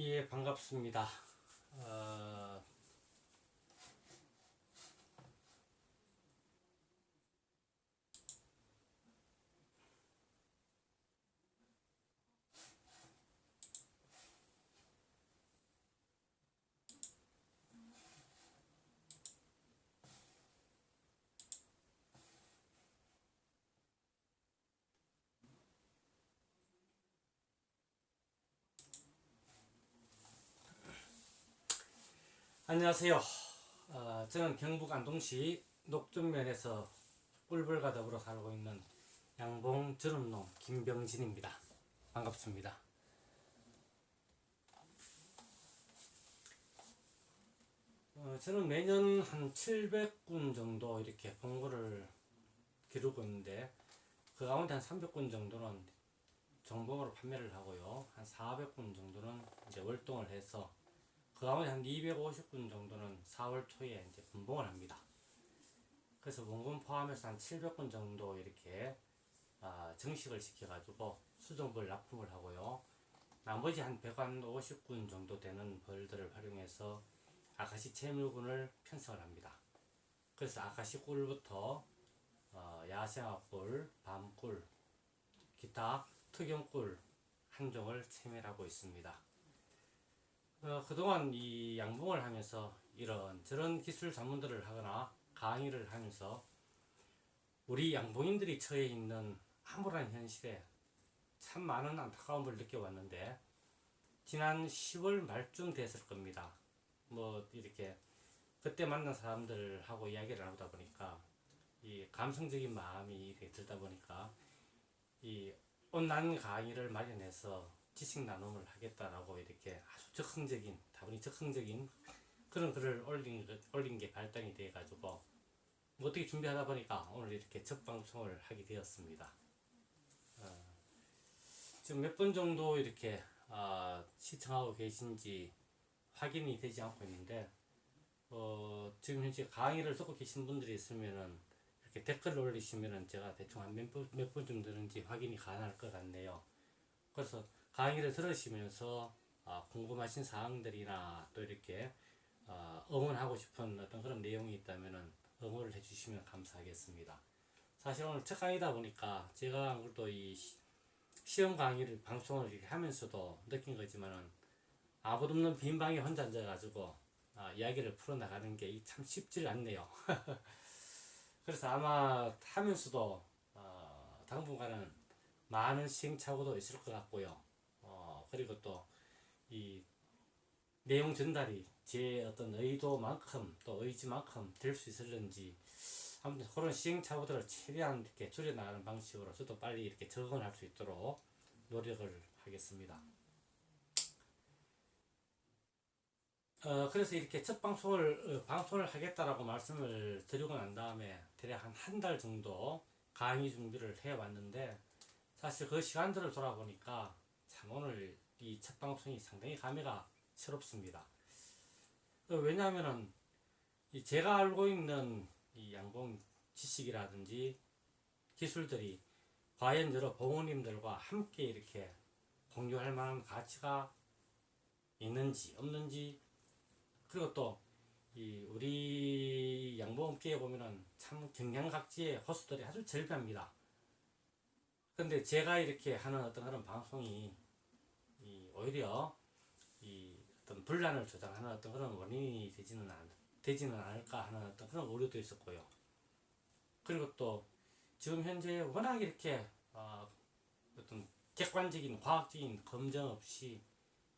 예, 반갑습니다. 어, 안녕하세요. 저는 경북 안동시 녹전면에서 꿀벌과 더불어 살고 있는 양봉 전업농 김병진입니다. 반갑습니다. 저는 매년 한 700군 정도 이렇게 봉고를 기르고 있는데, 그 가운데 한 300군 정도는 정봉으로 판매를 하고요. 한 400군 정도는 이제 월동을 해서, 그 가운데 한 250군 정도는 4월 초에 이제 분봉을 합니다. 그래서 원금 포함해서 한 700군 정도 이렇게 정식을 시켜가지고 수정벌 납품을 하고요. 나머지 한 150군 정도 되는 벌들을 활용해서 아카시 채물군을 편성을 합니다. 그래서 아카시 꿀부터 야생화꿀, 밤꿀, 기타 특용꿀 한 종을 채매하고 있습니다. 그동안 이 양봉을 하면서 이런 저런 기술 자문들을 하거나 강의를 하면서 우리 양봉인들이 처해 있는 암울한 현실에 참 많은 안타까움을 느껴왔는데, 지난 10월 말쯤 됐을 겁니다. 뭐 이렇게 그때 만난 사람들하고 이야기를 나누다 보니까 이 감성적인 마음이 이렇게 들다 보니까 이 온라인 강의를 마련해서 지식 나눔을 하겠다라고 이렇게 아주 적극적인, 다분히 적극적인 그런 글을 올린 게 발단이 돼 가지고 뭐 어떻게 준비하다 보니까 오늘 이렇게 첫 방송을 하게 되었습니다. 지금 몇 분 정도 이렇게 시청하고 계신지 확인이 되지 않고 있는데, 지금 현재 강의를 듣고 계신 분들이 있으면은 이렇게 댓글을 올리시면은 제가 대충 한 몇 분쯤 되는지 확인이 가능할 것 같네요. 그래서 강의를 들으시면서 궁금하신 사항들이나 또 이렇게 응원하고 싶은 어떤 그런 내용이 있다면은 응원을 해주시면 감사하겠습니다. 사실 오늘 첫 강의다 보니까 제가 또 이 시험 강의를 방송을 이렇게 하면서도 느낀 거지만은 아무도 없는 빈 방에 혼자 앉아가지고 이야기를 풀어나가는 게 참 쉽지 않네요. 그래서 아마 하면서도 당분간은 많은 시행착오도 있을 것 같고요. 그리고 또 이 내용 전달이 제 어떤 의도만큼 또 의지만큼 될 수 있을는지, 아무튼 그런 시행착오들을 최대한 이렇게 줄여나가는 방식으로 저도 빨리 이렇게 적응할 수 있도록 노력을 하겠습니다. 그래서 이렇게 첫 방송을 하겠다라고 말씀을 드리고 난 다음에 대략 한 달 정도 강의 준비를 해 왔는데, 사실 그 시간들을 돌아보니까 참 오늘 이 첫 방송이 상당히 감회가 새롭습니다. 왜냐하면은 제가 알고 있는 이 양봉 지식이라든지 기술들이 과연 여러 봉우님들과 함께 이렇게 공유할 만한 가치가 있는지 없는지, 그리고 또 이 우리 양봉업계에 보면은 참 경량각지의 호수들이 아주 절비합니다. 근데 제가 이렇게 하는 어떤 그런 방송이 오히려 이 어떤 분란을 조장하는 어떤 그런 원인이 되지는 않을까 하는 어떤 그런 우려도 있었고요. 그리고 또 지금 현재 워낙 이렇게 어떤 객관적인 과학적인 검증 없이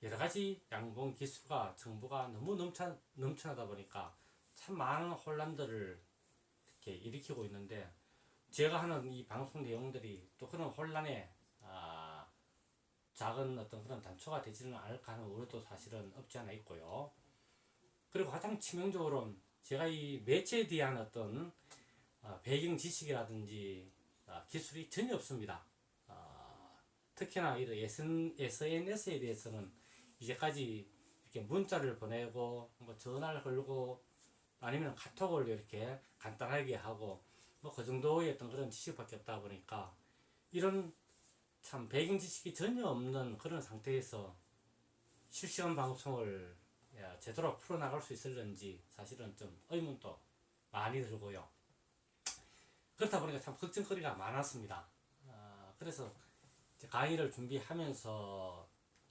여러 가지 양봉 기술과 정보가 너무 넘쳐나다 보니까 참 많은 혼란들을 이렇게 일으키고 있는데, 제가 하는 이 방송 내용들이 또 그런 혼란에 작은 어떤 그런 단초가 되지는 않을까 하는 우려도 사실은 없지 않아 있고요. 그리고 가장 치명적으로는 제가 이 매체에 대한 어떤 배경 지식이라든지 기술이 전혀 없습니다. 특히나 이 SNS에 대해서는 이제까지 이렇게 문자를 보내고 뭐 전화를 걸고 아니면 카톡을 이렇게 간단하게 하고 뭐 그 정도의 어떤 그런 지식밖에 없다 보니까, 이런 참 배경 지식이 전혀 없는 그런 상태에서 실시간 방송을 제대로 풀어나갈 수 있을는지 사실은 좀 의문도 많이 들고요. 그렇다 보니까 참 걱정거리가 많았습니다. 그래서 강의를 준비하면서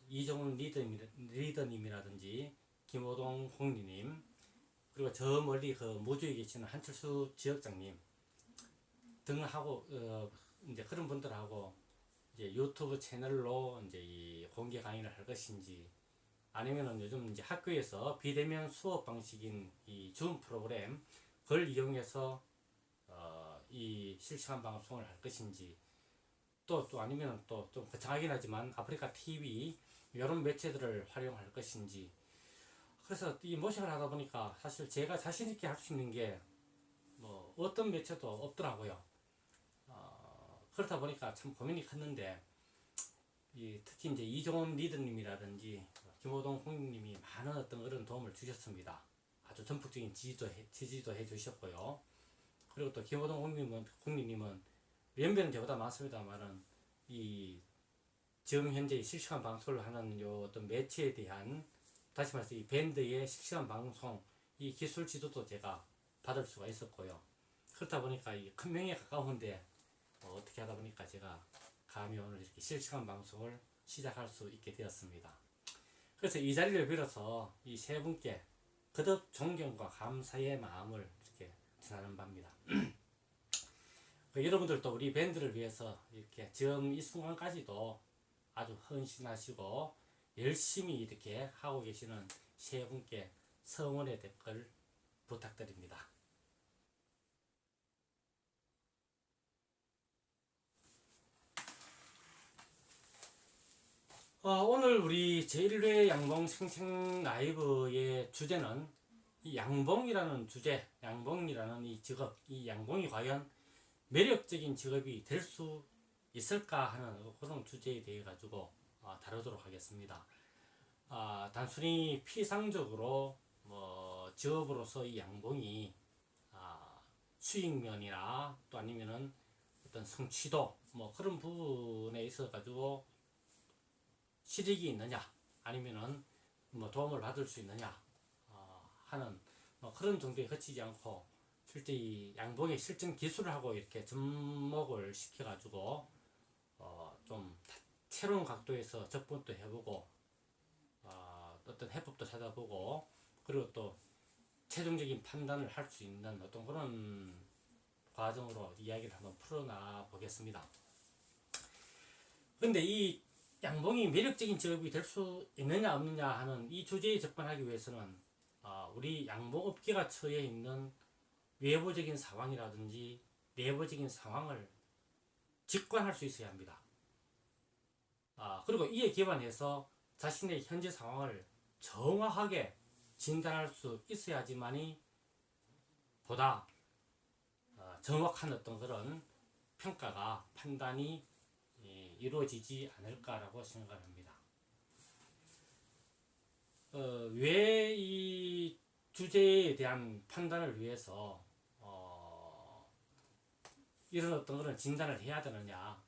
이종훈 리더님이라든지 김호동 홍리님, 그리고 저 멀리 그 모주에 계시는 한철수 지역장님 등하고 이제 그런 분들하고 이제 유튜브 채널로 이제 이 공개 강의를 할 것인지, 아니면은 요즘 이제 학교에서 비대면 수업 방식인 이 줌 프로그램 그걸 이용해서 이 실시간 방송을 할 것인지, 또 아니면 또 좀 거창하긴 하지만 아프리카 TV 이런 매체들을 활용할 것인지. 그래서 이 모색을 하다 보니까 사실 제가 자신 있게 할 수 있는 게 뭐 어떤 매체도 없더라고요. 그렇다 보니까 참 고민이 컸는데, 특히 이제 이종훈 리더님이라든지 김호동 홍님이 많은 어떤 그런 도움을 주셨습니다. 아주 전폭적인 지지도 해주셨고요. 그리고 또 김호동 홍님은 연배는 저보다 많습니다만은 이 지금 현재 실시간 방송을 하는 요 어떤 매체에 대한, 다시 말해서 이 밴드의 실시간 방송 이 기술 지도도 제가 받을 수가 있었고요. 그렇다 보니까 이 큰 명에 가까운데 어떻게 하다 보니까 제가 감히 오늘 이렇게 실시간 방송을 시작할 수 있게 되었습니다. 그래서 이 자리를 빌어서 이 세 분께 거듭 존경과 감사의 마음을 이렇게 전하는 바입니다. 여러분들도 우리 밴드를 위해서 이렇게 지금 이 순간까지도 아주 헌신하시고 열심히 이렇게 하고 계시는 세 분께 성원의 댓글 부탁드립니다. 오늘 우리 제1회 양봉 생생 라이브의 주제는 이 양봉이라는 주제, 양봉이라는 이 직업, 이 양봉이 과연 매력적인 직업이 될 수 있을까 하는 그런 주제에 대해 가지고 다루도록 하겠습니다. 단순히 피상적으로 뭐 직업으로서 이 양봉이 수익면이나 또 아니면은 어떤 성취도 뭐 그런 부분에 있어 가지고 실익이 있느냐, 아니면은 뭐 도움을 받을 수 있느냐 하는 뭐 그런 정도에 그치지 않고, 실제 이 양봉의 실전 기술을 하고 이렇게 접목을 시켜가지고 좀 새로운 각도에서 접근도 해보고 어떤 해법도 찾아보고, 그리고 또 최종적인 판단을 할 수 있는 어떤 그런 과정으로 이야기를 한번 풀어나 보겠습니다. 근데 이 양봉이 매력적인 직업이 될 수 있느냐 없느냐 하는 이 주제에 접근하기 위해서는 우리 양봉업계가 처해 있는 외부적인 상황이라든지 내부적인 상황을 직관할 수 있어야 합니다. 그리고 이에 기반해서 자신의 현재 상황을 정확하게 진단할 수 있어야지만이 보다 정확한 어떤 그런 평가가, 판단이 이루어지지 않을까라고 생각을 합니다. 왜 이 주제에 대한 판단을 위해서 이런 어떤 그런 진단을 해야 되느냐,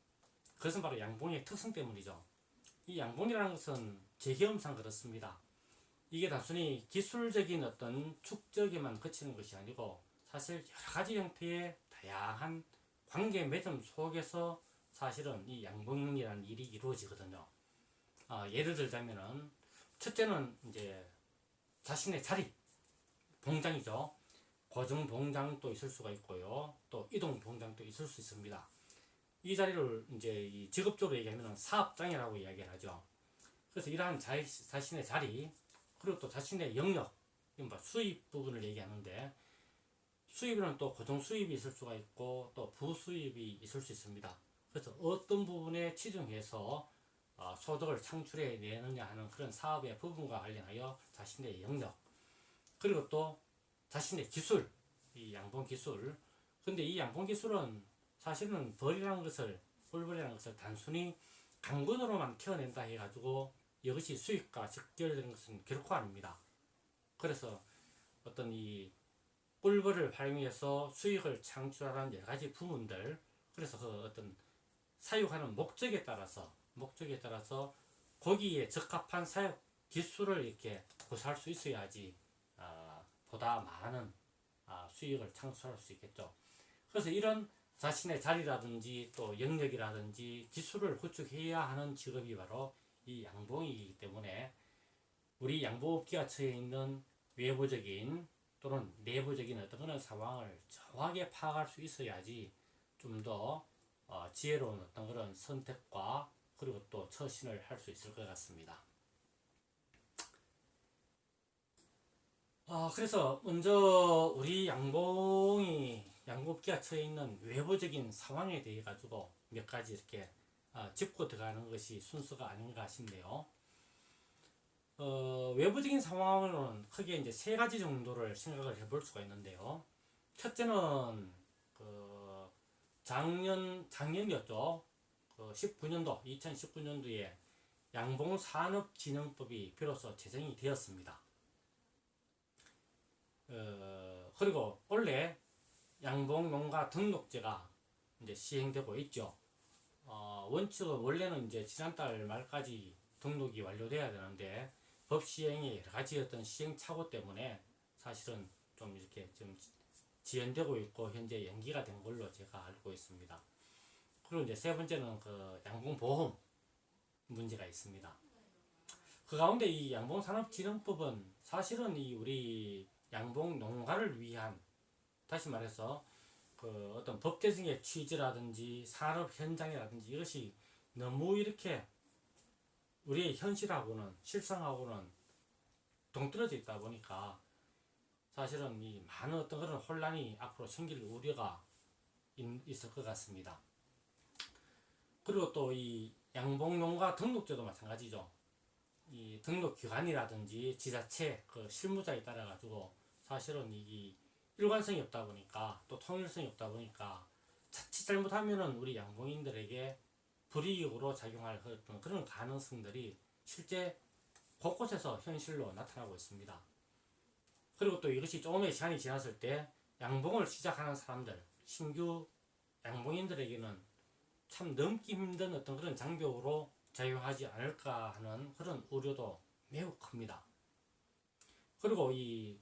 그것은 바로 양봉의 특성 때문이죠. 이 양봉이라는 것은 제 경험상 그렇습니다. 이게 단순히 기술적인 어떤 축적에만 그치는 것이 아니고 사실 여러 가지 형태의 다양한 관계 매듭 속에서 사실은 이 양봉이라는 일이 이루어지거든요. 예를 들자면은 첫째는 이제 자신의 자리, 봉장이죠. 고정 봉장도 있을 수가 있고요. 또 이동 봉장도 있을 수 있습니다. 이 자리를 이제 이 직업적으로 얘기하면 사업장이라고 이야기를 하죠. 그래서 이러한 자신의 자리, 그리고 또 자신의 영역, 수입 부분을 얘기하는데, 수입에는 또 고정 수입이 있을 수가 있고 또 부수입이 있을 수 있습니다. 그래서 어떤 부분에 치중해서 소득을 창출해 내느냐 하는 그런 사업의 부분과 관련하여 자신의 영역, 그리고 또 자신의 기술, 이 양봉 기술. 근데 이 양봉 기술은 사실은 꿀벌이라는 것을 단순히 강군으로만 키워낸다 해가지고 이것이 수익과 직결되는 것은 결코 아닙니다. 그래서 어떤 이 꿀벌을 활용해서 수익을 창출하는 여러 가지 부분들, 그래서 그 어떤 사육하는 목적에 따라서 거기에 적합한 사육 기술을 이렇게 구사할 수 있어야지 보다 많은 수익을 창출할 수 있겠죠. 그래서 이런 자신의 자리라든지 또 영역이라든지 기술을 구축해야 하는 직업이 바로 이 양봉이기 때문에 우리 양봉업계가 처해 있는 외부적인 또는 내부적인 어떤 그런 상황을 정확하게 파악할 수 있어야지 좀 더 지혜로운 어떤 그런 선택과 그리고 또 처신을 할 수 있을 것 같습니다. 그래서 먼저 우리 양봉업계가 처해 있는 외부적인 상황에 대해 가지고 몇 가지 이렇게 짚고 들어가는 것이 순서가 아닌가 싶네요. 외부적인 상황으로는 크게 이제 세 가지 정도를 생각을 해볼 수가 있는데요. 첫째는 작년이었죠. 2019년도에 양봉산업진흥법이 비로소 제정이 되었습니다. 그리고 원래 양봉농가 등록제가 이제 시행되고 있죠. 원칙은 원래는 이제 지난달 말까지 등록이 완료돼야 되는데 법 시행에 여러 가지 어떤 시행착오 때문에 사실은 좀 이렇게 좀 지연되고 있고 현재 연기가 된 걸로 제가 알고 있습니다. 그리고 이제 세 번째는 양봉보험 문제가 있습니다. 그 가운데 이 양봉산업진흥법은 사실은 이 우리 양봉농가를 위한, 다시 말해서 어떤 법 제정의 취지라든지 산업 현장이라든지 이것이 너무 이렇게 우리의 현실하고는 실상하고는 동떨어져 있다 보니까 사실은 이 많은 어떤 그런 혼란이 앞으로 생길 우려가 있을 것 같습니다. 그리고 또 이 양봉농가 등록제도 마찬가지죠. 이 등록 기관이라든지 지자체 실무자에 따라 가지고 사실은 이 일관성이 없다 보니까 또 통일성이 없다 보니까 자칫 잘못하면은 우리 양봉인들에게 불이익으로 작용할 그런 가능성들이 실제 곳곳에서 현실로 나타나고 있습니다. 그리고 또 이것이 조금의 시간이 지났을 때 양봉을 시작하는 사람들, 신규 양봉인들에게는 참 넘기 힘든 어떤 그런 장벽으로 작용하지 않을까 하는 그런 우려도 매우 큽니다. 그리고 이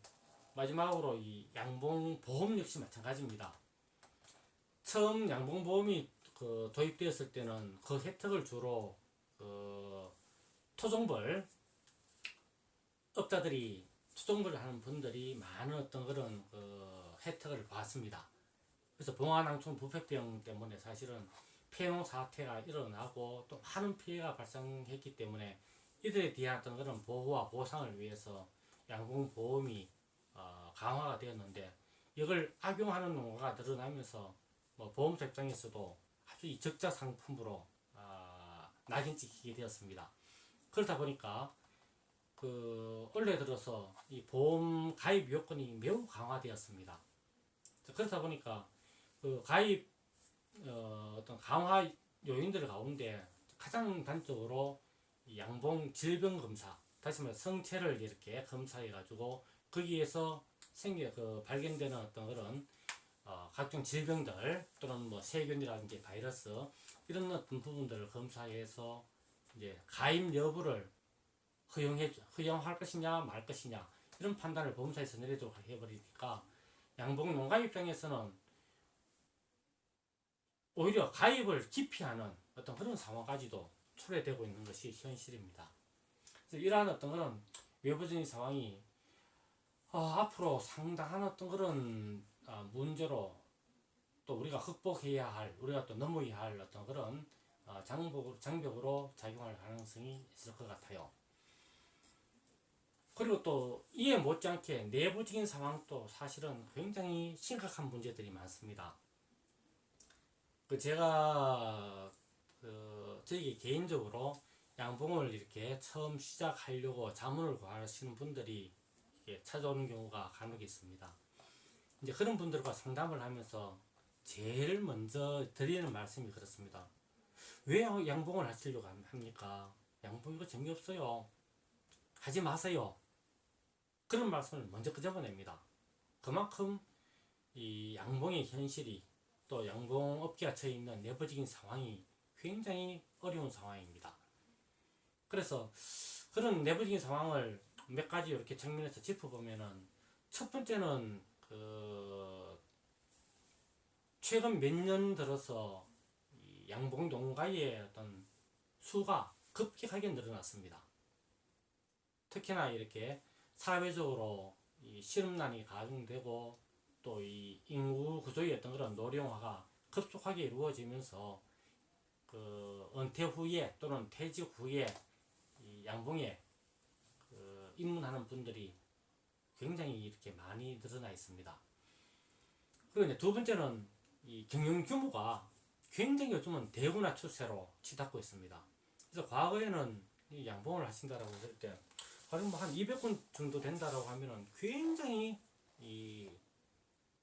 마지막으로 이 양봉보험 역시 마찬가지입니다. 처음 양봉보험이 도입되었을 때는 그 혜택을 주로 토종벌 업자들이 토종벌을 하는 분들이 많은 어떤 그런 혜택을 받습니다. 그래서 봉화낭충 부패병 때문에 사실은 폐농 사태가 일어나고 또 많은 피해가 발생했기 때문에 이들에 대한 어떤 그런 보호와 보상을 위해서 양봉보험이 강화가 되었는데 이걸 악용하는 농가가 늘어나면서 보험사 입장에서도 아주 이 적자 상품으로 낙인 찍히게 되었습니다. 그러다 보니까 올해 들어서 이 보험 가입 요건이 매우 강화되었습니다. 그렇다 보니까 가입 어떤 강화 요인들 가운데 가장 단적으로 양봉 질병 검사, 다시 말해 성체를 이렇게 검사해 가지고 거기에서 발견되는 어떤 그런 각종 질병들 또는 세균이라든지 바이러스 이런 어떤 부분들을 검사해서 이제 가입 여부를 허용할 것이냐 말 것이냐 이런 판단을 보험사에서 내리도록 해버리니까 양봉 농가 입장에서는 오히려 가입을 기피하는 어떤 그런 상황까지도 초래되고 있는 것이 현실입니다. 그래서 이러한 어떤 그런 외부적인 상황이 앞으로 상당한 어떤 그런 문제로 또 우리가 극복해야 할, 우리가 또 넘어야 할 어떤 그런 장벽으로 작용할 가능성이 있을 것 같아요. 그리고 또 이에 못지않게 내부적인 상황도 사실은 굉장히 심각한 문제들이 많습니다. 제가 저희 개인적으로 양봉을 이렇게 처음 시작하려고 자문을 구하시는 분들이 찾아오는 경우가 간혹 있습니다. 이제 그런 분들과 상담을 하면서 제일 먼저 드리는 말씀이 그렇습니다. 왜 양봉을 하시려고 합니까? 양봉 이거 재미없어요. 하지 마세요. 그런 말씀을 먼저 끄집어냅니다. 그만큼 이 양봉의 현실이 또 양봉업계가 처해 있는 내부적인 상황이 굉장히 어려운 상황입니다. 그래서 그런 내부적인 상황을 몇 가지 이렇게 측면에서 짚어보면은, 첫 번째는 최근 몇 년 들어서 이 양봉 농가의 어떤 수가 급격하게 늘어났습니다. 특히나 이렇게 사회적으로 이 실업난이 가중되고 또 이 인구 구조의 어떤 그런 노령화가 급속하게 이루어지면서 은퇴 후에 또는 퇴직 후에 이 양봉에 입문하는 분들이 굉장히 이렇게 많이 늘어나 있습니다. 그리고 이제 두 번째는 이 경영 규모가 굉장히 요즘은 대구나 추세로 치닫고 있습니다. 그래서 과거에는 이 양봉을 하신다라고 했을 때 가령 뭐한 200건 정도 된다라고 하면은 굉장히 이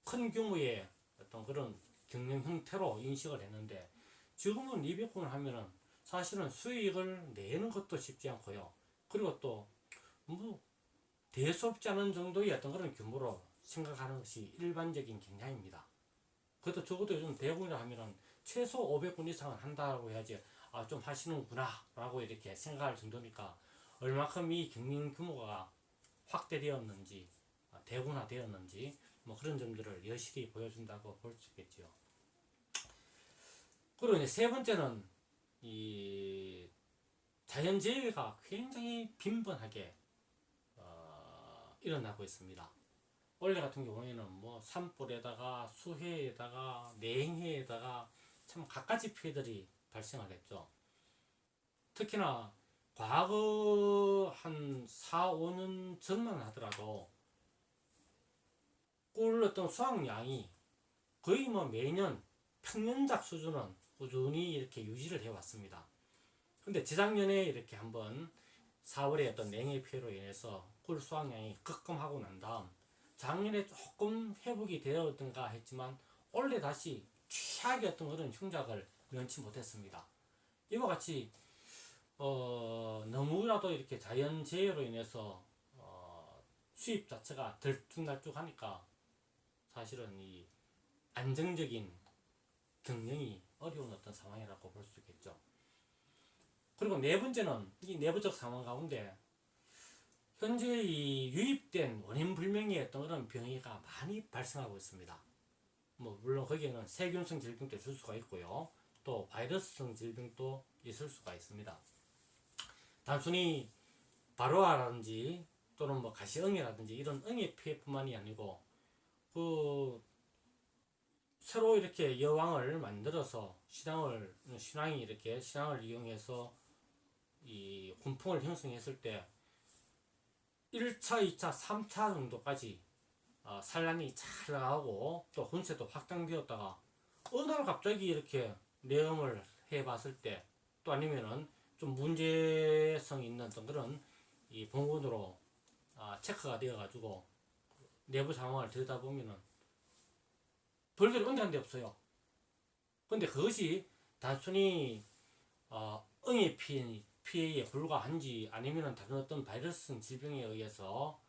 큰 규모의 어떤 그런 경영 형태로 인식을 했는데, 지금은 200건을 하면은 사실은 수익을 내는 것도 쉽지 않고요. 그리고 또 뭐 대수롭지 않은 정도의 어떤 그런 규모로 생각하는 것이 일반적인 경향입니다. 그것도 적어도 요즘 대군이라 하면은 최소 500건 이상은 한다고 해야지 좀 하시는구나 라고 이렇게 생각할 정도니까, 얼마큼 이 경영 규모가 확대되었는지 대군화되었는지 뭐 그런 점들을 여실히 보여준다고 볼 수 있겠죠. 그리고 이제 세 번째는 이 자연재해가 굉장히 빈번하게 일어나고 있습니다. 올해 같은 경우에는 뭐 산불에다가 수해에다가 냉해에다가 참 갖가지 피해들이 발생을 했죠. 특히나 과거 한 4, 5년 전만 하더라도 꿀 어떤 수확량이 거의 뭐 매년 평년작 수준은 꾸준히 이렇게 유지를 해왔습니다. 근데 재작년에 이렇게 한번 4월에 어떤 냉해 피해로 인해서 꿀 수확량이 급감하고 난 다음 작년에 조금 회복이 되었던가 했지만 올해 다시 최악의 어떤 그런 흉작을 면치 못했습니다. 이와 같이 너무나도 이렇게 자연재해로 인해서 수입 자체가 들쭉날쭉하니까 사실은 이 안정적인 경영이 어려운 어떤 상황이라고 볼 수 있겠죠. 그리고 네 번째는 이 내부적 상황 가운데 현재 이 유입된 원인 불명의 어떤 그런 병이가 많이 발생하고 있습니다. 뭐 물론 거기에는 세균성 질병도 있을 수가 있고요, 또 바이러스성 질병도 있을 수가 있습니다. 단순히 바로아라든지 또는 뭐 가시응이라든지 이런 응애 피해뿐만이 아니고 새로 이렇게 여왕을 만들어서 신앙이 이렇게 신앙을 이용해서 이 훈풍을 형성했을 때 1차, 2차, 3차 정도까지 산란이 잘 나가고 또 혼세도 확장되었다가 어느 날 갑자기 이렇게 내음을 해봤을 때, 또 아니면은 좀 문제성 있는 어떤 그런 이 본군으로 체크가 되어가지고 내부 상황을 들여다보면은 별들이 언제한데 없어요. 근데 그것이 단순히 응애 피해에 불과한지 아니면 다른 어떤 바이러스성 질병에 의해서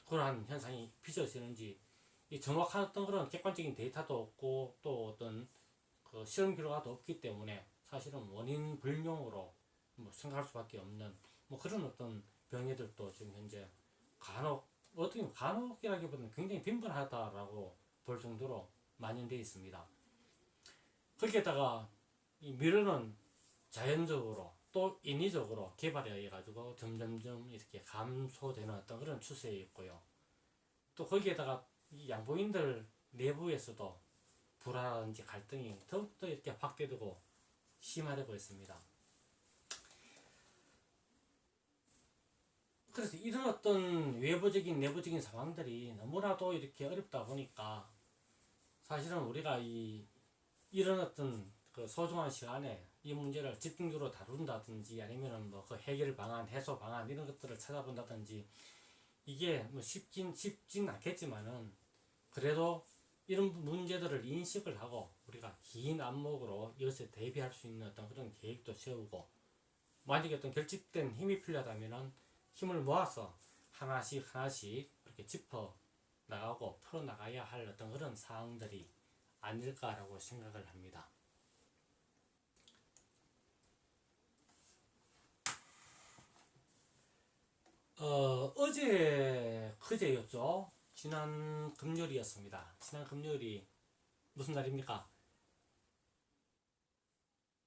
그러한 현상이 빚어지는지 이 정확한 어떤 그런 객관적인 데이터도 없고 또 어떤 그 실험 결과도 없기 때문에 사실은 원인 불명으로 뭐 생각할 수밖에 없는 뭐 그런 어떤 병해들도 지금 현재 간혹, 어떻게 보면 간혹이라기보다는 굉장히 빈번하다라고 볼 정도로 만연되어 있습니다. 거기에다가 이 미르는 자연적으로 또 인위적으로 개발에 의해 가지고 점점점 이렇게 감소되는 어떤 그런 추세에 있고요. 또 거기에다가 이 양봉인들 내부에서도 불화라든지 갈등이 더욱더 이렇게 확대되고 심화되고 있습니다. 그래서 이런 어떤 외부적인 내부적인 상황들이 너무나도 이렇게 어렵다 보니까 사실은 우리가 이런 어떤 그 소중한 시간에 이 문제를 집중적으로 다룬다든지 아니면은 뭐 그 해결 방안, 해소 방안 이런 것들을 찾아본다든지 이게 뭐 쉽진 않겠지만은 그래도 이런 문제들을 인식을 하고 우리가 긴 안목으로 이것에 대비할 수 있는 어떤 그런 계획도 세우고, 만약에 어떤 결집된 힘이 필요하다면은 힘을 모아서 하나씩 하나씩 이렇게 짚어 나가고 풀어 나가야 할 어떤 그런 사항들이 아닐까라고 생각을 합니다. 어제였죠. 지난 금요일이었습니다. 지난 금요일이 무슨 날입니까?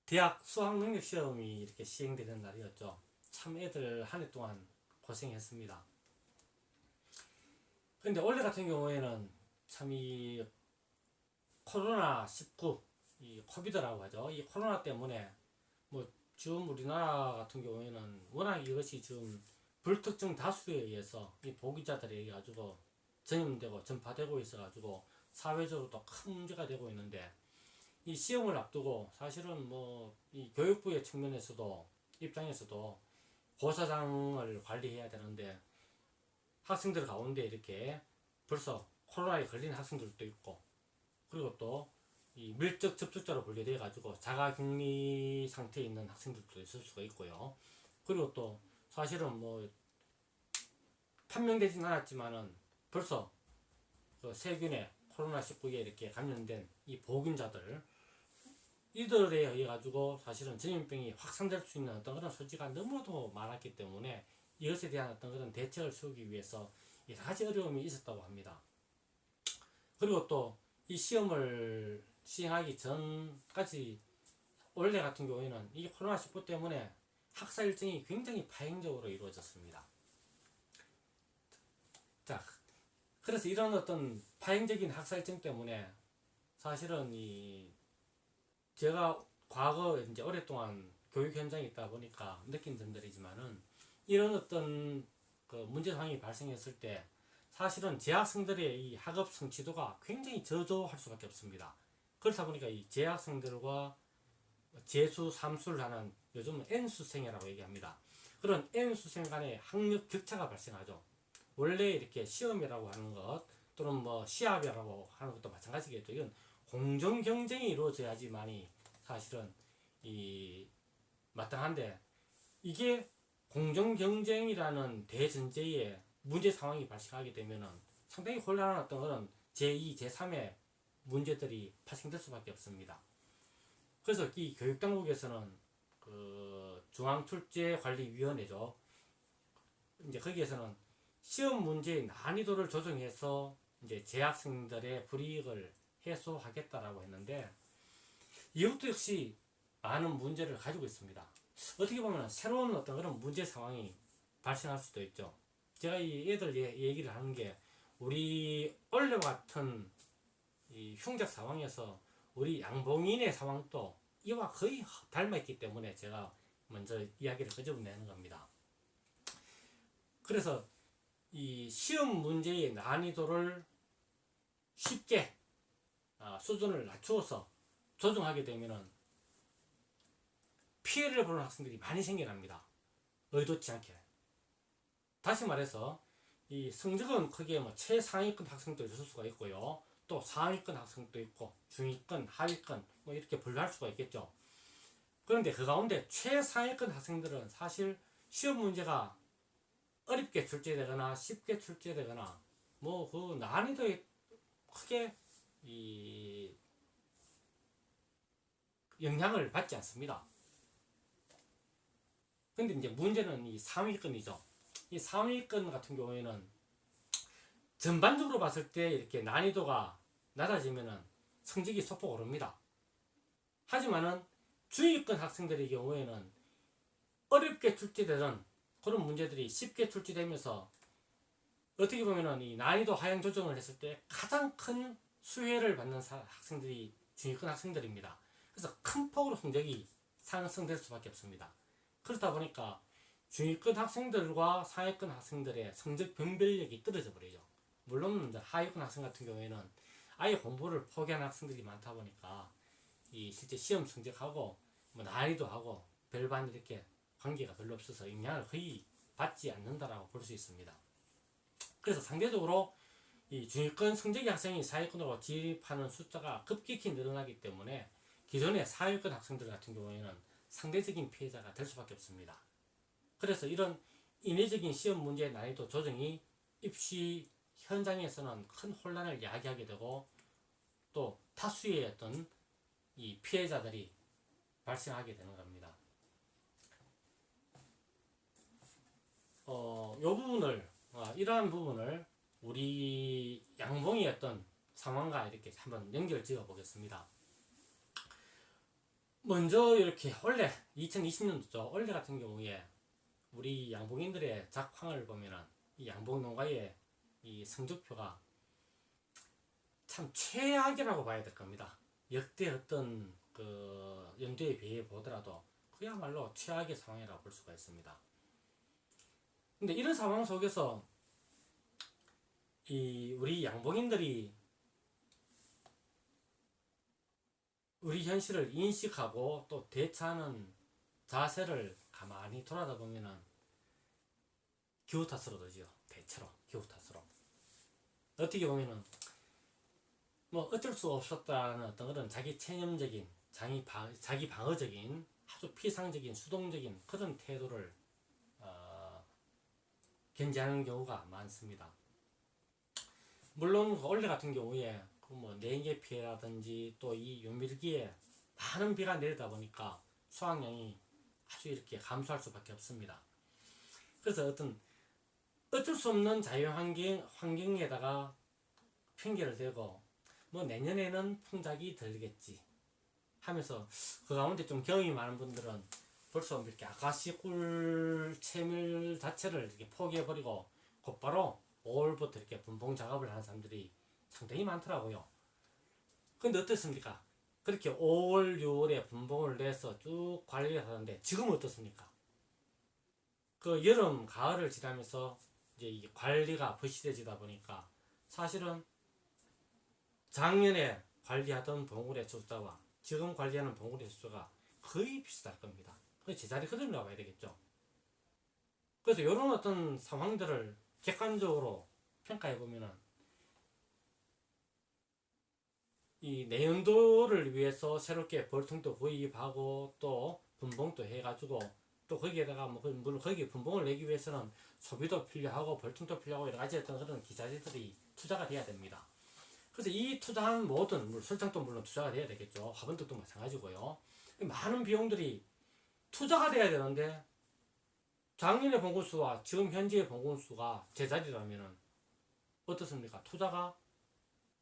대학 수학능력시험이 이렇게 시행되는 날이었죠. 참 애들 한 해 동안 고생했습니다. 근데 올해 같은 경우에는 참 이 코로나19, 이 코비드라고 하죠. 이 코로나 때문에 뭐 지금 우리나라 같은 경우에는 워낙 이것이 지금 불특정 다수에 의해서 이 보기자들에게 가지고 전염되고 전파되고 있어가지고 사회적으로 또 큰 문제가 되고 있는데, 이 시험을 앞두고 사실은 뭐 이 교육부의 측면에서도 입장에서도 고사장을 관리해야 되는데, 학생들 가운데 이렇게 벌써 코로나에 걸린 학생들도 있고, 그리고 또 이 밀접 접촉자로 분류돼 가지고 자가격리 상태에 있는 학생들도 있을 수가 있고요. 그리고 또 사실은 뭐 판명되진 않았지만은 벌써 그 세균에 코로나19에 이렇게 감염된 이 보균자들, 이들에 의해 가지고 사실은 전염병이 확산될 수 있는 어떤 그런 소지가 너무도 많았기 때문에 이것에 대한 어떤 그런 대책을 세우기 위해서 여러 가지 어려움이 있었다고 합니다. 그리고 또 이 시험을 시행하기 전까지 올해 같은 경우에는 이 코로나19 때문에 학사 일정이 굉장히 파행적으로 이루어졌습니다. 자, 그래서 이런 어떤 파행적인 학사 일정 때문에 사실은 이 제가 과거 이제 오랫동안 교육 현장에 있다 보니까 느낀 점들이지만은, 이런 어떤 그 문제 상황이 발생했을 때 사실은 재학생들의 이 학업 성취도가 굉장히 저조할 수밖에 없습니다. 그렇다 보니까 이 재학생들과 재수, 삼수를 하는, 요즘은 N수생이라고 얘기합니다. 그런 N수생 간의 학력 격차가 발생하죠. 원래 이렇게 시험이라고 하는 것, 또는 뭐 시합이라고 하는 것도 마찬가지겠죠. 이건 공정 경쟁이 이루어져야지만이 사실은 이 마땅한데, 이게 공정 경쟁이라는 대전제에 문제 상황이 발생하게 되면은 상당히 혼란한 어떤 그런 제2, 제3의 문제들이 발생될 수밖에 없습니다. 그래서 이 교육당국에서는 그 중앙출제관리위원회죠. 이제 거기에서는 시험 문제의 난이도를 조정해서 이제 재학생들의 불이익을 해소하겠다라고 했는데, 이것도 역시 많은 문제를 가지고 있습니다. 어떻게 보면 새로운 어떤 그런 문제 상황이 발생할 수도 있죠. 제가 이 애들 얘기를 하는 게, 우리 원래와 같은 이 흉작 상황에서 우리 양봉인의 상황도 이와 거의 닮아있기 때문에 제가 먼저 이야기를 끄집어내는 겁니다. 그래서 이 시험 문제의 난이도를 쉽게 수준을 낮추어서 조정하게 되면은 피해를 보는 학생들이 많이 생겨납니다. 의도치 않게. 다시 말해서 이 성적은 크게 뭐 최상위권 학생도 있을 수가 있고요. 또 상위권 학생도 있고 중위권, 하위권 뭐 이렇게 분류할 수가 있겠죠. 그런데 그 가운데 최상위권 학생들은 사실 시험 문제가 어렵게 출제되거나 쉽게 출제되거나 뭐 그 난이도에 크게 이 영향을 받지 않습니다. 근데 이제 문제는 이 상위권이죠. 이 상위권 같은 경우에는 전반적으로 봤을 때 이렇게 난이도가 낮아지면은 성적이 소폭 오릅니다. 하지만은 중위권 학생들의 경우에는 어렵게 출제되던 그런 문제들이 쉽게 출제되면서 어떻게 보면은 이 난이도 하향 조정을 했을 때 가장 큰 수혜를 받는 학생들이 중위권 학생들입니다. 그래서 큰 폭으로 성적이 상승될 수밖에 없습니다. 그렇다 보니까 중위권 학생들과 상위권 학생들의 성적 변별력이 떨어져 버리죠. 물론 하위권 학생 같은 경우에는 아예 공부를 포기한 학생들이 많다 보니까 이 실제 시험 성적하고 뭐 난이도하고 별반 이렇게 관계가 별로 없어서 영향을 거의 받지 않는다라고 볼 수 있습니다. 그래서 상대적으로 이 중위권 성적의 학생이 상위권으로 진입하는 숫자가 급격히 늘어나기 때문에 기존의 상위권 학생들 같은 경우에는 상대적인 피해자가 될 수밖에 없습니다. 그래서 이런 인위적인 시험 문제의 난이도 조정이 입시 현장에서는 큰 혼란을 야기하게 되고, 또 다수의 어떤 이 피해자들이 발생하게 되는 겁니다. 요 부분을, 이러한 부분을 우리 양봉의 어떤 상황과 이렇게 한번 연결 지어 보겠습니다. 먼저 이렇게 원래 2020년도죠. 원래 같은 경우에 우리 양봉인들의 작황을 보면은 이 양봉 농가의 이 성적표가 참 최악이라고 봐야 될 겁니다. 역대 어떤 그 연도에 비해 보더라도 그야말로 최악의 상황이라고 볼 수가 있습니다. 근데 이런 상황 속에서 이 우리 양봉인들이 우리 현실을 인식하고 또 대처하는 자세를 가만히 돌아다 보면은 기후탓으로도지요. 대체로 기후탓으로. 어떻게 보면은 뭐 어쩔 수 없었다는 어떤 그런 자기 체념적인 자기 방어적인 아주 피상적인 수동적인 그런 태도를 견지하는 경우가 많습니다. 물론 원래 같은 경우에 뭐 냉해 피해라든지 또 이 요밀기에 많은 비가 내리다 보니까 수확량이 아주 이렇게 감소할 수밖에 없습니다. 그래서 어쩔 수 없는 환경에다가 핑계를 대고 뭐 내년에는 풍작이 들겠지 하면서 그 가운데 좀 경험이 많은 분들은 벌써 이렇게 아가씨꿀 채밀 자체를 이렇게 포기해버리고 곧바로 5월부터 이렇게 분봉 작업을 하는 사람들이 상당히 많더라고요. 근데 어떻습니까? 그렇게 5월, 6월에 분봉을 내서 쭉 관리를 하는데 지금은 어떻습니까? 그 여름, 가을을 지나면서 이제 이 관리가 부실해지다 보니까 사실은 작년에 관리하던 봉우리의 숫자와 지금 관리하는 봉우리의 숫자가 거의 비슷할 겁니다. 제자리 흐름이라고 봐야 되겠죠. 그래서 이런 어떤 상황들을 객관적으로 평가해 보면은 이 내연도를 위해서 새롭게 벌통도 구입하고 또 분봉도 해가지고 또 거기에다가 뭐 물론 거기에 분봉을 내기 위해서는 소비도 필요하고 벌통도 필요하고 여러 가지 어떤 그런 기자재들이 투자가 돼야 됩니다. 그래서 이 투자한 모든 물론 설탕도 물론 투자가 돼야 되겠죠. 화분도 마찬가지고요. 많은 비용들이 투자가 돼야 되는데 작년의 봉군수와 지금 현재의 봉군수가 제자리라면은 어떻습니까? 투자가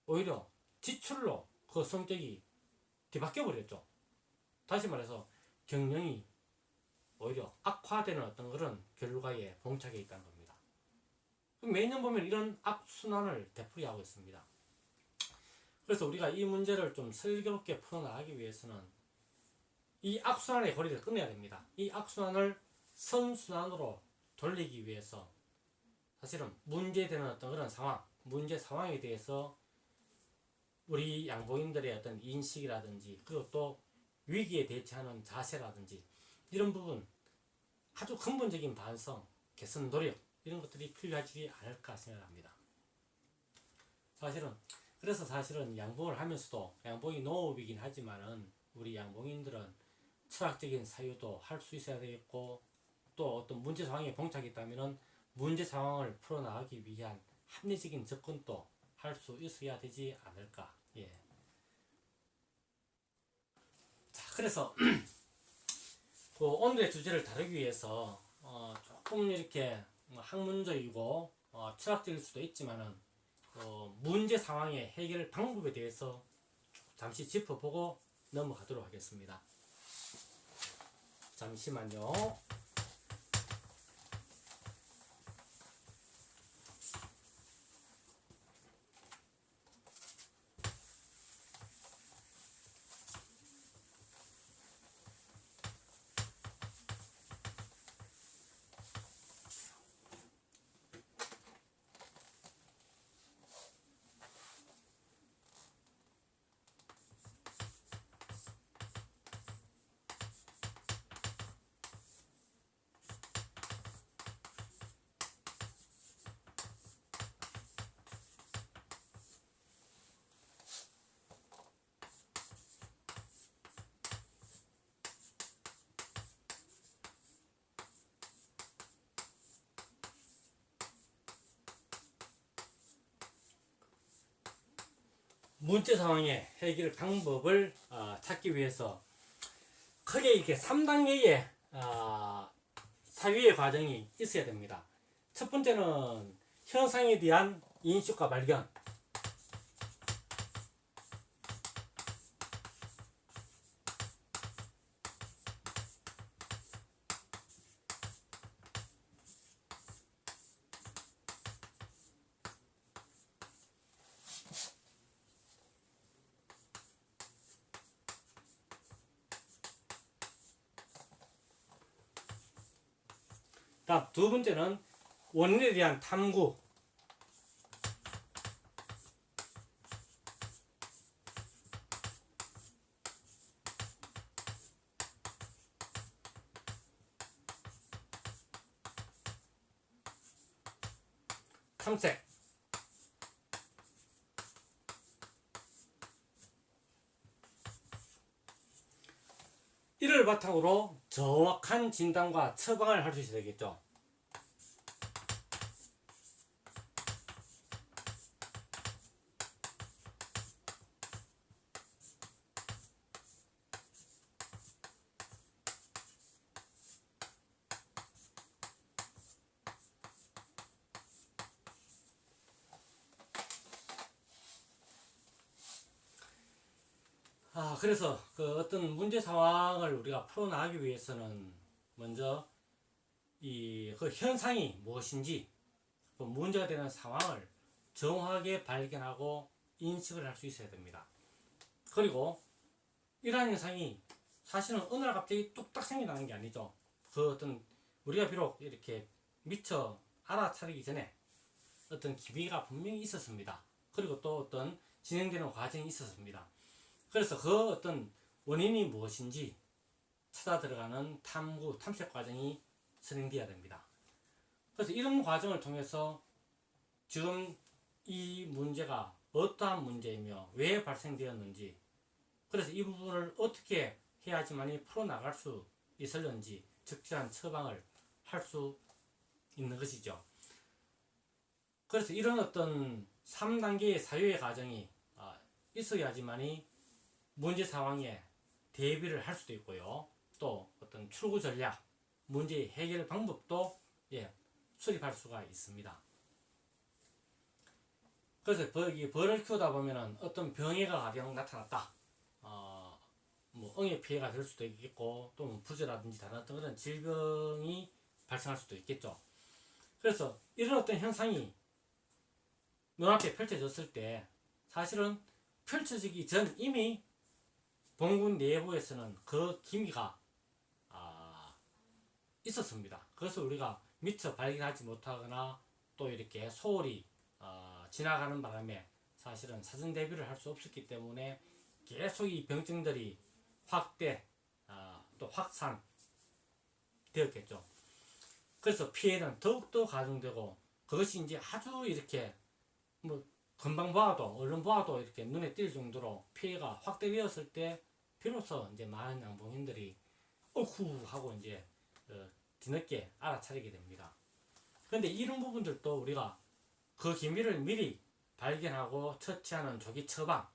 오히려 지출로 그 성적이 뒤바뀌어 버렸죠. 다시 말해서 경영이 오히려 악화되는 어떤 그런 결과에 봉착해 있다는 겁니다. 매년 보면 이런 악순환을 되풀이하고 있습니다. 그래서 우리가 이 문제를 좀 슬기롭게 풀어나가기 위해서는 이 악순환의 고리를 끊어야 됩니다. 이 악순환을 선순환으로 돌리기 위해서 사실은 문제되는 어떤 그런 상황, 문제 상황에 대해서 우리 양봉인들의 어떤 인식이라든지 그리고 또 위기에 대처하는 자세라든지 이런 부분 아주 근본적인 반성, 개선 노력 이런 것들이 필요하지 않을까 생각합니다. 그래서 사실은 양봉을 하면서도 양봉이 농업이긴 하지만은 우리 양봉인들은 철학적인 사유도 할 수 있어야 되겠고 또 어떤 문제 상황에 봉착했다면은 문제 상황을 풀어나가기 위한 합리적인 접근도 할 수 있어야 되지 않을까. 예. 자, 그래서 그 오늘의 주제를 다루기 위해서 조금 이렇게 학문적이고 철학적일 수도 있지만은 문제 상황의 해결 방법에 대해서 잠시 짚어보고 넘어가도록 하겠습니다. 잠시만요. 문제 상황의 해결 방법을 찾기 위해서 크게 이렇게 3단계의 사유의 과정이 있어야 됩니다. 첫 번째는 현상에 대한 인식과 발견. 다음 두 번째는 원인에 대한 탐구. 탐색. 이를 바탕으로 정확한 진단과 처방을 할 수 있어야 되겠죠. 그래서 그 어떤 문제 상황을 우리가 풀어나가기 위해서는 먼저 이 그 현상이 무엇인지, 그 문제가 되는 상황을 정확하게 발견하고 인식을 할 수 있어야 됩니다. 그리고 이러한 현상이 사실은 어느 날 갑자기 뚝딱 생겨나는 게 아니죠. 그 어떤 우리가 비록 이렇게 미처 알아차리기 전에 어떤 기미가 분명히 있었습니다. 그리고 또 어떤 진행되는 과정이 있었습니다. 그래서 그 어떤 원인이 무엇인지 찾아 들어가는 탐구, 탐색 과정이 진행되어야 됩니다. 그래서 이런 과정을 통해서 지금 이 문제가 어떠한 문제이며 왜 발생되었는지, 그래서 이 부분을 어떻게 해야지만이 풀어나갈 수 있을는지 적절한 처방을 할 수 있는 것이죠. 그래서 이런 어떤 3단계의 사유의 과정이 있어야지만이 문제 상황에 대비를 할 수도 있고요. 또 어떤 출구 전략, 문제 해결 방법도 수립할 수가 있습니다. 그래서 벌을 키우다 보면은 어떤 병해가 가령 나타났다. 뭐 응애 피해가 될 수도 있겠고, 또 부조라든지 다른 어떤 그런 질병이 발생할 수도 있겠죠. 그래서 이런 어떤 현상이 눈앞에 펼쳐졌을 때 사실은 펼쳐지기 전 이미 봉군 내부에서는 그 기미가 있었습니다. 그것을 우리가 미처 발견하지 못하거나 또 이렇게 소홀히 지나가는 바람에 사실은 사전 대비를 할 수 없었기 때문에 계속 이 병증들이 확대 또 확산 되었겠죠. 그래서 피해는 더욱더 가중되고, 그것이 이제 아주 이렇게 뭐 금방 봐도 얼른 봐도 이렇게 눈에 띌 정도로 피해가 확대되었을 때 비로소 이제 많은 양봉인들이 어후 하고 이제 뒤늦게 알아차리게 됩니다. 그런데 이런 부분들도 우리가 그 기미를 미리 발견하고 처치하는 조기 처방,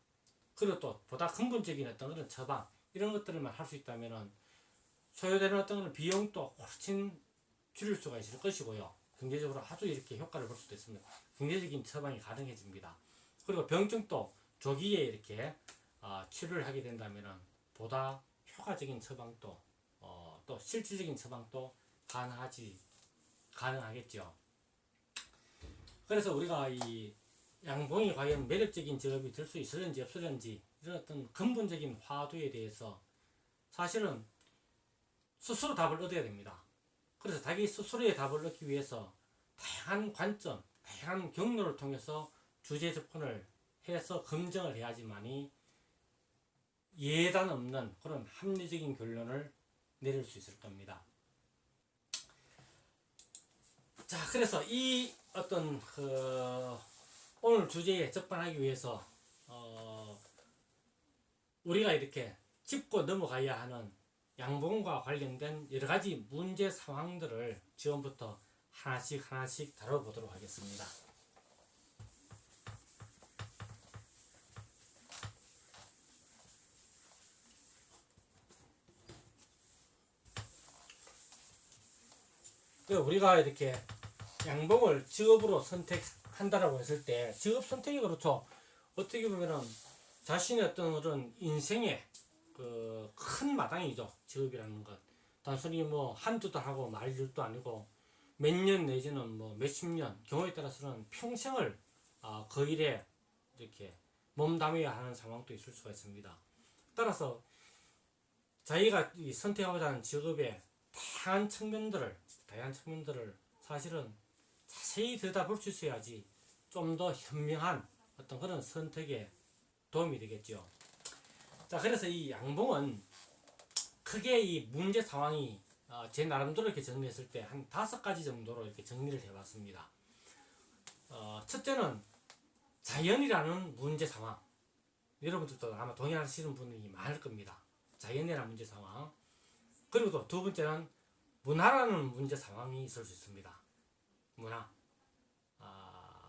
그리고 또 보다 근본적인 어떤 그런 처방, 이런 것들만 할 수 있다면은 소요되는 어떤 그런 비용도 훨씬 줄일 수가 있을 것이고요. 경제적으로 아주 이렇게 효과를 볼 수도 있습니다. 경제적인 처방이 가능해집니다. 그리고 병증도 조기에 이렇게 치료를 하게 된다면은 보다 효과적인 처방도 또 실질적인 처방도 가능하겠죠. 그래서 우리가 이 양봉이 과연 매력적인 직업이 될 수 있을는지 없을는지, 이런 어떤 근본적인 화두에 대해서 사실은 스스로 답을 얻어야 됩니다. 그래서 자기 스스로의 답을 얻기 위해서 다양한 관점, 다양한 경로를 통해서 주제 접근을 해서 검증을 해야지만이 예단 없는 그런 합리적인 결론을 내릴 수 있을 겁니다. 자, 그래서 이 어떤 오늘 주제에 접근하기 위해서 우리가 이렇게 짚고 넘어가야 하는 양봉과 관련된 여러 가지 문제 상황들을 지금부터 하나씩 다뤄보도록 하겠습니다. 우리가 이렇게 양봉을 직업으로 선택할 한다라고 했을 때 직업 선택이 그렇죠. 어떻게 보면은 자신의 어떤 그런 인생의 그 큰 마당이죠. 직업이라는 것. 단순히 뭐 한두 달 하고 말 일도 아니고 몇 년 내지는 뭐 몇십 년 경우에 따라서는 평생을 그 일에 이렇게 몸담아야 하는 상황도 있을 수가 있습니다. 따라서 자기가 선택하고자 하는 직업의 다양한 측면들을 사실은 자세히 들여다볼 수 있어야지 좀 더 현명한 어떤 그런 선택에 도움이 되겠죠. 자, 그래서 이 양봉은 크게 이 문제 상황이 제 나름대로 이렇게 정리했을 때 한 5가지 정도로 이렇게 정리를 해봤습니다. 첫째는 자연이라는 문제 상황. 여러분들도 아마 동의하시는 분이 많을 겁니다. 자연이라는 문제 상황. 그리고 또 두 번째는 문화라는 문제 상황이 있을 수 있습니다. 문화.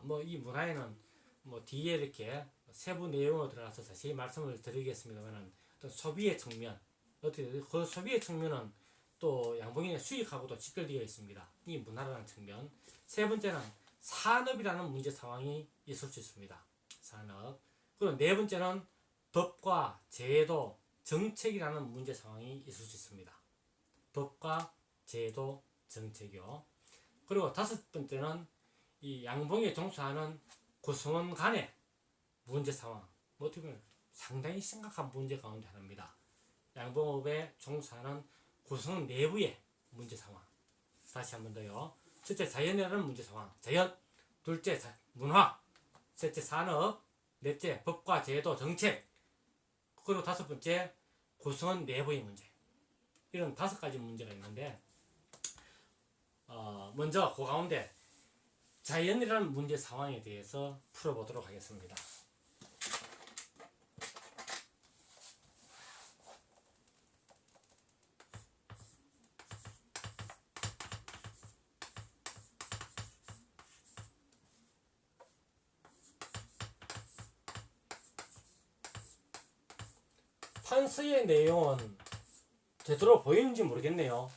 뭐 이 문화에는 뭐 뒤에 이렇게 세부 내용으로 들어가서 자세히 말씀을 드리겠습니다만은 어떤 소비의 측면, 어떻게 그 소비의 측면은 또 양봉인의 수익하고도 직결되어 있습니다. 이 문화라는 측면. 세 번째는 산업이라는 문제 상황이 있을 수 있습니다. 산업. 그리고 네 번째는 법과 제도, 정책이라는 문제 상황이 있을 수 있습니다. 법과 제도, 정책이요. 그리고 다섯 번째는 이 양봉에 종사하는 구성원 간의 문제 상황. 어떻게 보면 상당히 심각한 문제 가운데 하나입니다. 양봉업에 종사하는 구성원 내부의 문제 상황. 다시 한 번 더요. 첫째, 자연이라는 문제 상황. 자연. 둘째, 문화. 셋째, 산업. 넷째, 법과 제도, 정책. 그리고 다섯 번째, 구성원 내부의 문제. 이런 5가지 문제가 있는데, 먼저 그 가운데 자연이라는 문제 상황에 대해서 풀어보도록 하겠습니다. 판서의 내용은 제대로 보이는지 모르겠네요.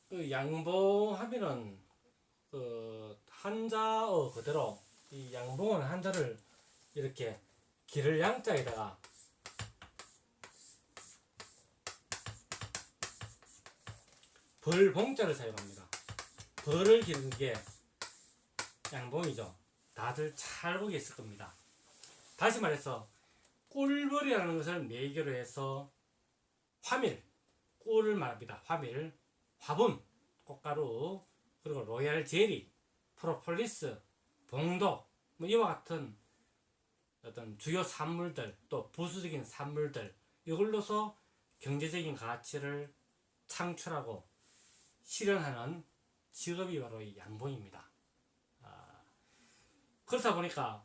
그 양봉하면은 그 한자어 그대로 이 양봉은 한자를 이렇게 길을 양자에다가 벌봉자를 사용합니다. 벌을 기는 게 양봉이죠. 다들 잘 보겠을 겁니다. 다시 말해서 꿀벌이라는 것을 매개로 해서 화밀, 꿀을 말합니다. 화밀, 화분, 꽃가루, 그리고 로얄 제리, 프로폴리스, 봉도, 뭐 이와 같은 어떤 주요 산물들, 또 부수적인 산물들, 이걸로서 경제적인 가치를 창출하고 실현하는 직업이 바로 이 양봉입니다. 그렇다 보니까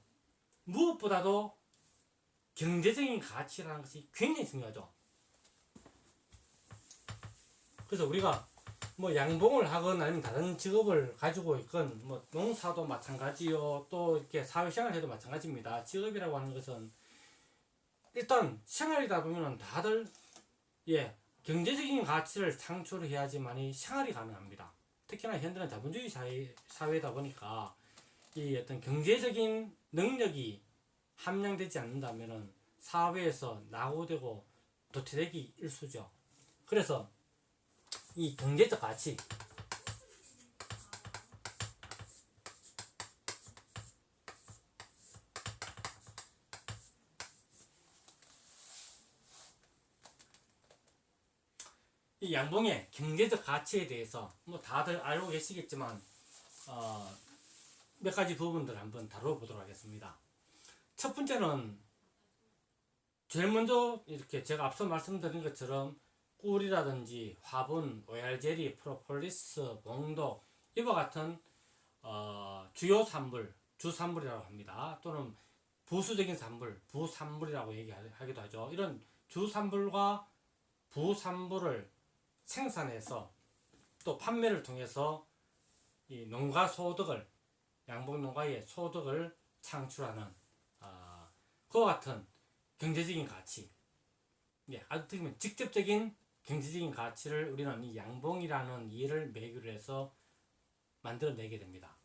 무엇보다도 경제적인 가치라는 것이 굉장히 중요하죠. 그래서 우리가 뭐 양봉을 하건 아니면 다른 직업을 가지고 있건 뭐 농사도 마찬가지요. 또 이렇게 사회생활 해도 마찬가지입니다. 직업이라고 하는 것은 일단 생활이다 보면 다들 경제적인 가치를 창출해야지만이 생활이 가능합니다. 특히나 현대는 자본주의 사회다 보니까 이 어떤 경제적인 능력이 함량되지 않는다면은 사회에서 낙오되고 도태되기 일쑤죠. 그래서 이 경제적 가치, 이 양봉의 경제적 가치에 대해서 뭐 다들 알고 계시겠지만 몇 가지 부분들 한번 다뤄보도록 하겠습니다. 첫 번째는 제일 먼저 이렇게 제가 앞서 말씀드린 것처럼 꿀이라든지 화분, 오얄제리, 프로폴리스, 봉독 이와 같은 주요 산물, 주산물이라고 합니다. 또는 부수적인 산물, 부산물이라고 얘기하기도 하죠. 이런 주산물과 부산물을 생산해서 또 판매를 통해서 이 농가 소득을, 양봉 농가의 소득을 창출하는 그와 같은 경제적인 가치, 어떻게 보면 직접적인 경제적인 가치를 우리는 이 양봉이라는 이해를 매개로 해서 만들어내게 됩니다.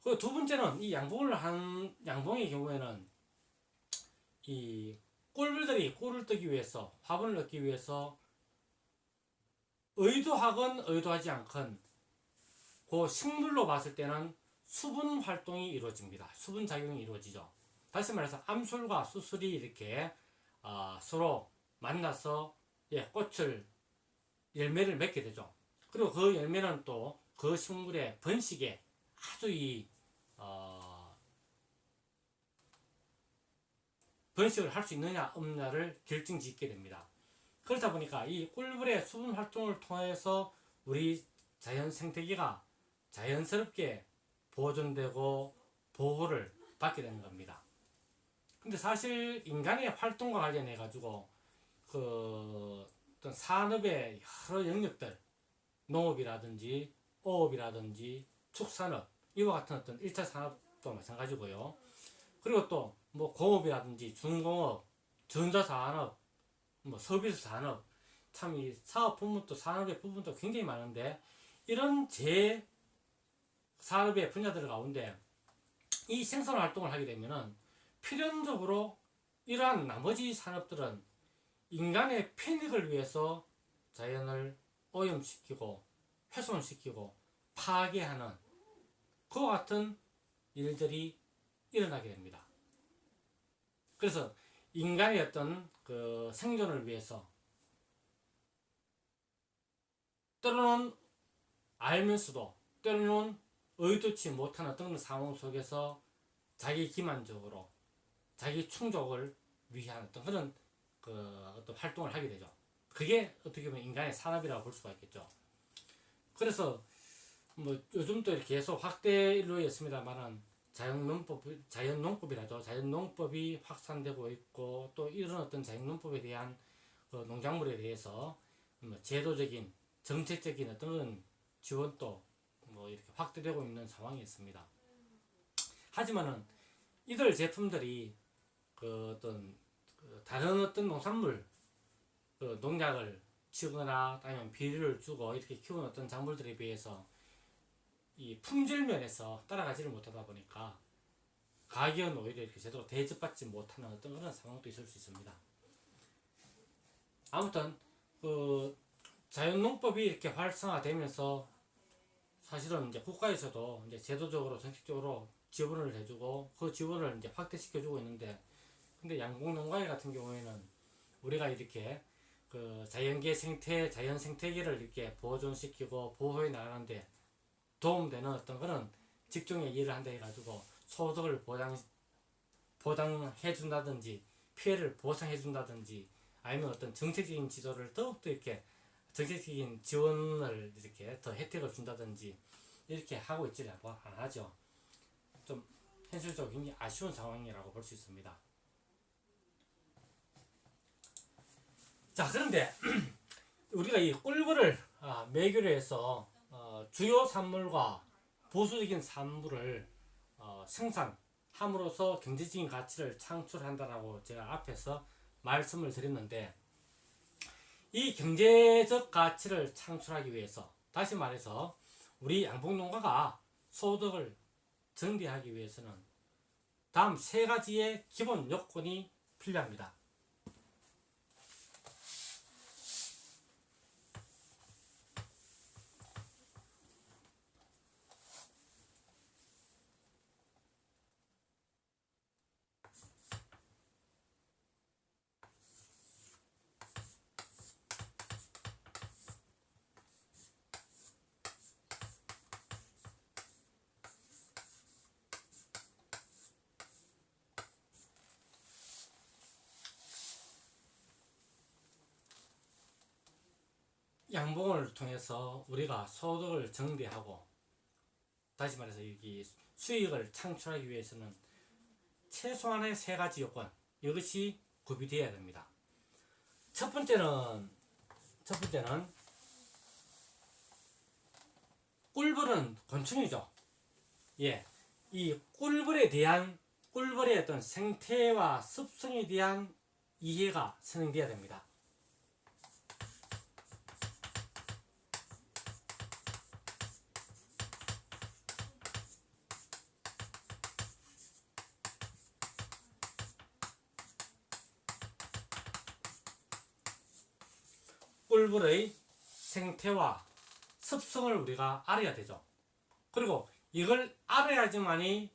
그 두 번째는 이 양봉의 경우에는 이 꿀들이 꿀을 뜨기 위해서, 화분을 얻기 위해서 의도하건 의도하지 않건 그 식물로 봤을 때는 수분 활동이 이루어집니다. 수분 작용이 이루어지죠. 다시 말해서 암술과 수술이 이렇게 서로 만나서 꽃을, 열매를 맺게 되죠. 그리고 그 열매는 또 그 식물의 번식에 아주 번식을 할 수 있느냐 없느냐를 결정짓게 됩니다. 그렇다 보니까 이 꿀벌의 수분 활동을 통해서 우리 자연 생태계가 자연스럽게 보존되고 보호를 받게 되는 겁니다. 근데 사실 인간의 활동과 관련해 가지고 어떤 산업의 여러 영역들, 농업이라든지 어업이라든지 축산업 이와 같은 어떤 1차 산업도 마찬가지고요. 그리고 또 뭐 공업이라든지 중공업, 전자산업, 뭐 서비스 산업, 참 이 사업 부분도 산업의 부분도 굉장히 많은데 이런 제 산업의 분야들 가운데 이 생산 활동을 하게 되면은 필연적으로 이러한 나머지 산업들은 인간의 편익을 위해서 자연을 오염시키고 훼손시키고 파괴하는 그와 같은 일들이 일어나게 됩니다. 그래서 인간의 어떤 그 생존을 위해서 때로는 알면서도 때로는 의도치 못한 어떤 상황 속에서 자기 기만적으로 자기 충족을 위한 어떤 그런 어떤 활동을 하게 되죠. 그게 어떻게 보면 인간의 산업이라고 볼 수가 있겠죠. 그래서 뭐 요즘도 이렇게 계속 확대로 했습니다만은 자연농법이라죠. 자연농법이 확산되고 있고 또 이런 어떤 자연농법에 대한 농작물에 대해서 뭐 제도적인 정책적인 어떤 지원도 뭐 이렇게 확대되고 있는 상황이 있습니다. 하지만은 이들 제품들이 다른 어떤 농산물 농약을 치거나 아니면 비료를 주고 이렇게 키우는 어떤 작물들에 비해서 이 품질 면에서 따라가지를 못하다 보니까 가격은 오히려 이렇게 제대로 대접받지 못하는 어떤 그런 상황도 있을 수 있습니다. 아무튼 자연농법이 이렇게 활성화되면서 사실은 이제 국가에서도 이제 제도적으로 정책적으로 지원을 해주고 그 지원을 이제 확대시켜주고 있는데, 근데 양봉농가일 같은 경우에는 우리가 이렇게 자연계 생태, 자연 생태계를 이렇게 보존시키고 보호해 나가는데 도움되는 어떤 그런 직종의 일을 한다 해가지고 소득을 보장해 준다든지 피해를 보상해 준다든지 아니면 어떤 정책적인 지도를 더욱더 이렇게 정책적인 지원을 이렇게 더 혜택을 준다든지 이렇게 하고 있지 않죠. 좀 현실적으로 굉장히 아쉬운 상황이라고 볼 수 있습니다. 자, 그런데 우리가 이 꿀벌을 매개로 해서 주요 산물과 보수적인 산물을 생산함으로써 경제적인 가치를 창출한다라고 제가 앞에서 말씀을 드렸는데, 이 경제적 가치를 창출하기 위해서, 다시 말해서 우리 양봉농가가 소득을 증대하기 위해서는 다음 세 가지의 기본 요건이 필요합니다. 양봉을 통해서 우리가 소득을 정대하고, 다시 말해서 여기 수익을 창출하기 위해서는 최소한의 세 가지 요건, 이것이 구비되어야 됩니다. 첫 번째는 꿀벌은 곤충이죠. 예, 이 꿀벌의 어떤 생태와 습성에 대한 이해가 선행되어야 됩니다. 꿀벌의 생태와 습성을 우리가 알아야 되죠. 그리고 이걸 알아야지만이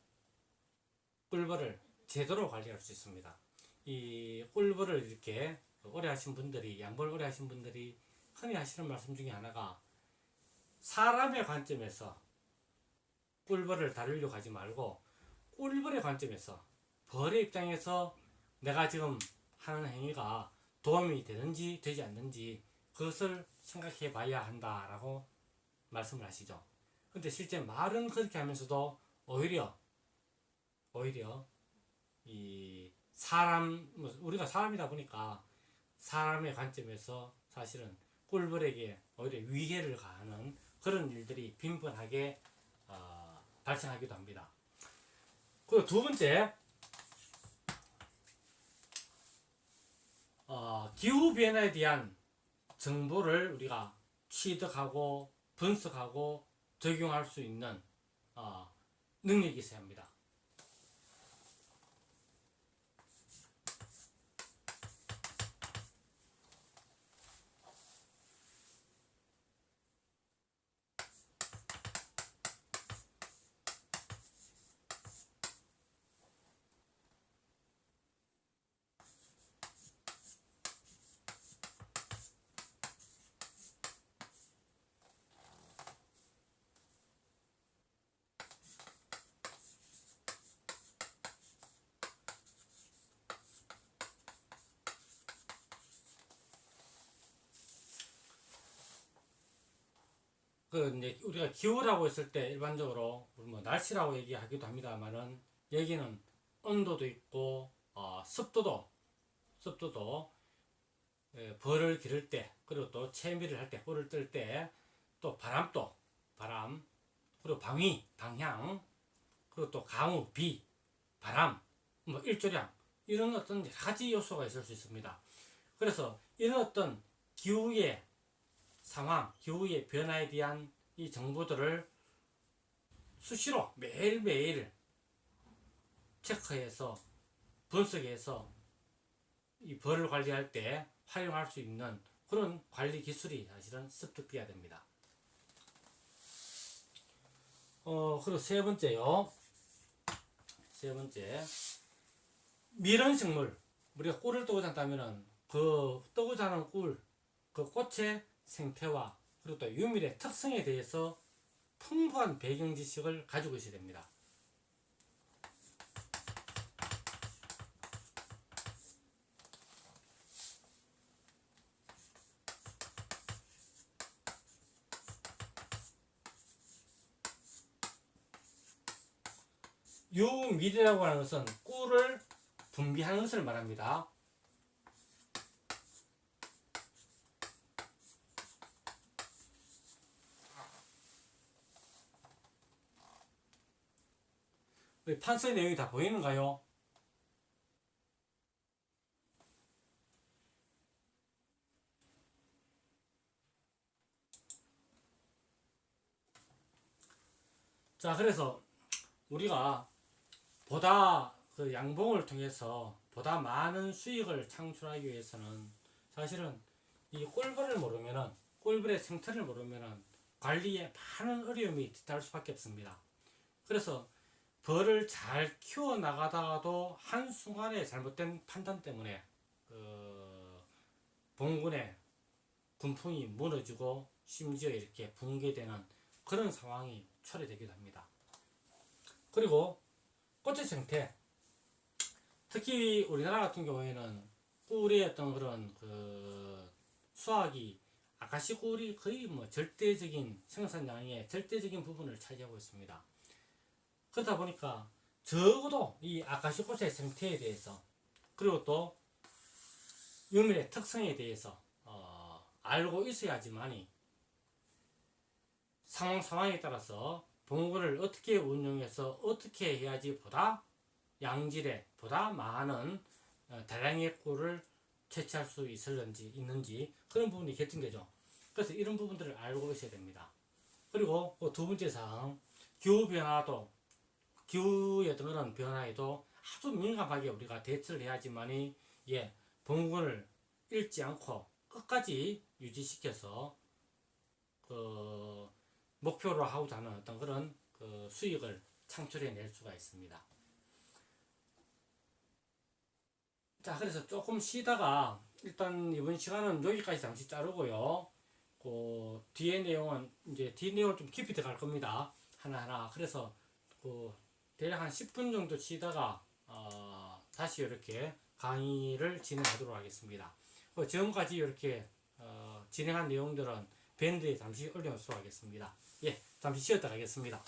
꿀벌을 제대로 관리할 수 있습니다. 이 꿀벌을 이렇게 오래 하신 분들이, 양벌 오래 하신 분들이 흔히 하시는 말씀 중에 하나가, 사람의 관점에서 꿀벌을 다루려고 하지 말고 꿀벌의 관점에서, 벌의 입장에서 내가 지금 하는 행위가 도움이 되는지 되지 않는지 그것을 생각해 봐야 한다라고 말씀을 하시죠. 근데 실제 말은 그렇게 하면서도 오히려 이 사람, 우리가 사람이다 보니까 사람의 관점에서 사실은 꿀벌에게 오히려 위해를 가하는 그런 일들이 빈번하게 발생하기도 합니다. 그리고 두 번째, 기후 변화에 대한 정보를 우리가 취득하고 분석하고 적용할 수 있는 능력이 있어야 합니다. 이제 우리가 기후라고 했을 때 일반적으로 뭐 날씨라고 얘기하기도 합니다만은, 여기는 온도도 있고 습도도 벌을 기를 때, 그리고 또 채미를 할 때, 꿀을 뜰 때, 또 바람, 그리고 방향, 그리고 또 강우, 비, 바람, 뭐 일조량, 이런 어떤 여러 가지 요소가 있을 수 있습니다. 그래서 이런 어떤 기후의 상황, 기후의 변화에 대한 이 정보들을 수시로 매일매일 체크해서 분석해서 이 벌을 관리할 때 활용할 수 있는 그런 관리 기술이 사실은 습득돼야 됩니다. 그리고 세 번째, 밀원식물, 우리가 꿀을 뜨고자 한다면은 그 뜨고자 하는 꿀, 그 꽃의 생태와 그리고 또 유밀의 특성에 대해서 풍부한 배경 지식을 가지고 있어야 됩니다. 유밀이라고 하는 것은 꿀을 분비하는 것을 말합니다. 판서의 내용이 다 보이는가요? 자, 그래서 우리가 보다 그 양봉을 통해서 보다 많은 수익을 창출하기 위해서는 사실은 이 꿀벌의 생태를 모르면은 관리에 많은 어려움이 뒤따를 수밖에 없습니다. 그래서 벌을 잘 키워 나가다가도 한순간에 잘못된 판단 때문에 봉군의 군풍이 무너지고 심지어 이렇게 붕괴되는 그런 상황이 초래되기도 합니다. 그리고 꽃의 생태, 특히 우리나라 같은 경우에는 꿀의 어떤 그런 수확이 아카시골이 거의 뭐 절대적인 생산량의 절대적인 부분을 차지하고 있습니다. 그러다 보니까 적어도 이 아카시꽃의 생태에 대해서 그리고 또 유물의 특성에 대해서 알고 있어야지만이 상황에 따라서 봉구를 어떻게 운용해서 어떻게 해야지 보다 양질의 보다 많은 다량의 꿀을 채취할 수 있는지 그런 부분이 결정되죠. 그래서 이런 부분들을 알고 있어야 됩니다. 그리고 두 번째 사항, 기후의 어떤 그런 변화에도 아주 민감하게 우리가 대처를 해야지만이 봉군을 잃지 않고 끝까지 유지시켜서 목표로 하고자 하는 어떤 그런 수익을 창출해낼 수가 있습니다. 자, 그래서 조금 쉬다가 일단 이번 시간은 여기까지 잠시 자르고요. 뒤에 내용은 이제 뒤 내용을 좀 깊이 들어갈 겁니다. 하나하나. 그래서 대략 한 10분 정도 쉬다가 다시 이렇게 강의를 진행하도록 하겠습니다. 지금까지 이렇게 진행한 내용들은 밴드에 잠시 올려놓도록 하겠습니다. 예, 잠시 쉬었다 가겠습니다.